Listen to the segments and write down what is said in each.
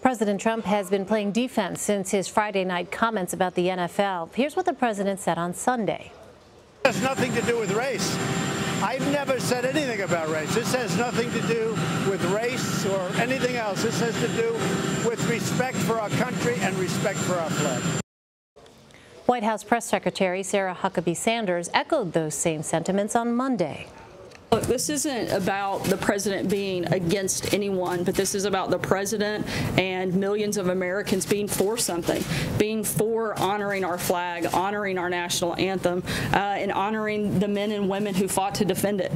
President Trump has been playing defense since his Friday night comments about the NFL. Here's what the president said on Sunday. It has nothing to do with race. I've never said anything about race. This has nothing to do with race or anything else. This has to do with respect for our country and respect for our flag. White House Press Secretary Sarah Huckabee Sanders echoed those same sentiments on Monday. Look, this isn't about the president being against anyone, but this is about the president and millions of Americans being for something, being for honoring our flag, honoring our national anthem, and honoring the men and women who fought to defend it.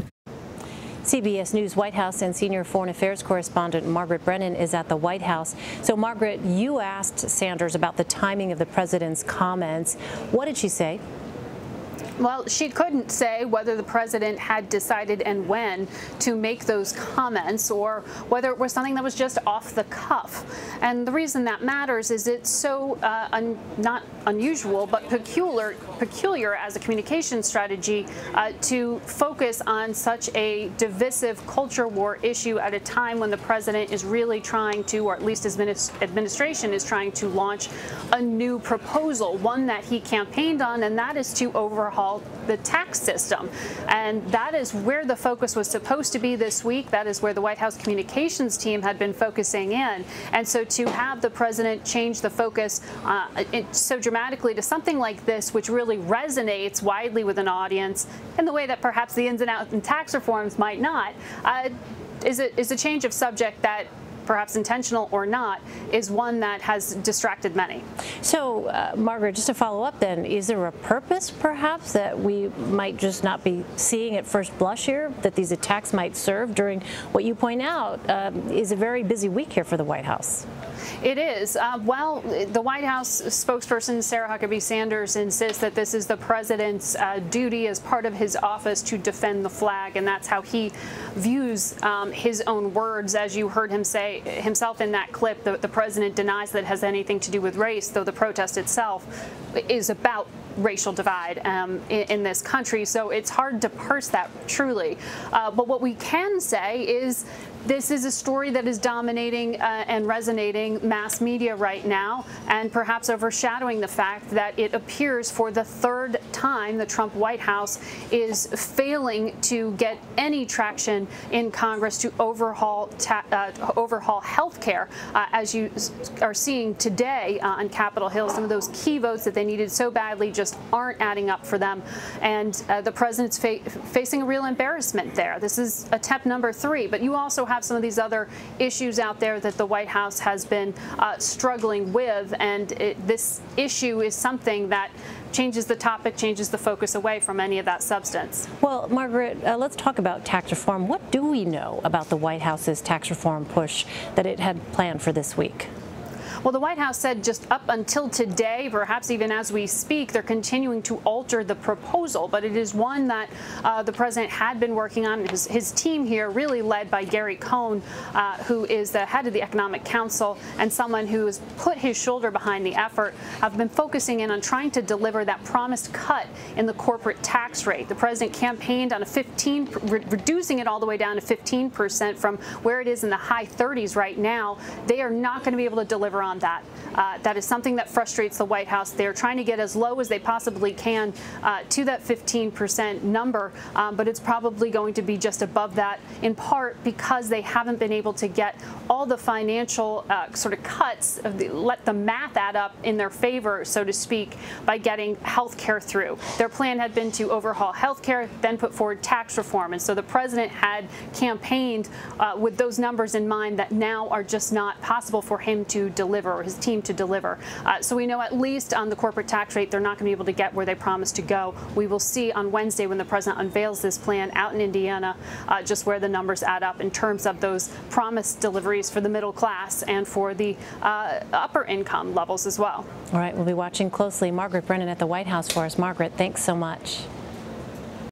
CBS News White House and senior foreign affairs correspondent Margaret Brennan is at the White House. So, Margaret, you asked Sanders about the timing of the president's comments. What did she say? Well, she couldn't say whether the president had decided and when to make those comments or whether it was something that was just off the cuff. And the reason that matters is it's so not unusual, but peculiar as a communication strategy to focus on such a divisive culture war issue at a time when the president is really trying to, or at least his administration is trying to launch a new proposal, one that he campaigned on, and that is to overhaul the tax system. And that is where the focus was supposed to be this week. That is where the White House communications team had been focusing in. And so to have the president change the focus so dramatically to something like this, which really resonates widely with an audience in the way that perhaps the ins and outs in tax reforms might not, is a change of subject that, perhaps intentional or not, is one that has distracted many. So, Margaret, just to follow up then, is there a purpose perhaps that we might just not be seeing at first blush here, that these attacks might serve during what you point out is a very busy week here for the White House? It is. Well, the White House spokesperson Sarah Huckabee Sanders insists that this is the president's duty as part of his office to defend the flag, and that's how he views his own words. As you heard him say himself in that clip, the president denies that it has anything to do with race, though the protest itself is about racial divide in this country, so it's hard to parse that truly. But what we can say is this is a story that is dominating and resonating mass media right now, and perhaps overshadowing the fact that it appears for the third time the Trump White House is failing to get any traction in Congress to overhaul health care, as you are seeing today on Capitol Hill. Some of those key votes that they needed so badly just aren't adding up for them, and the president's facing a real embarrassment there. This is attempt number 3, but you also have some of these other issues out there that the White House has been struggling with, and this issue is something that changes the topic, changes the focus away from any of that substance. Well, Margaret, let's talk about tax reform. What do we know about the White House's tax reform push that it had planned for this week? Well, the White House said just up until today, perhaps even as we speak, they're continuing to alter the proposal, but it is one that the president had been working on. His team here, really led by Gary Cohn, who is the head of the Economic Council and someone who has put his shoulder behind the effort, have been focusing in on trying to deliver that promised cut in the corporate tax rate. The president campaigned on reducing it all the way down to 15% from where it is in the high 30s right now. They are not going to be able to deliver on that. That is something that frustrates the White House. They're trying to get as low as they possibly can to that 15% number, but it's probably going to be just above that, in part because they haven't been able to get all the financial sort of cuts, let the math add up in their favor, so to speak, by getting health care through. Their plan had been to overhaul health care, then put forward tax reform, and so the president had campaigned with those numbers in mind that now are just not possible for him to deliver, or his team to deliver. So we know at least on the corporate tax rate, they're not going to be able to get where they promised to go. We will see on Wednesday when the president unveils this plan out in Indiana just where the numbers add up in terms of those promised deliveries for the middle class and for the upper income levels as well. All right, we'll be watching closely. Margaret Brennan at the White House for us. Margaret, thanks so much.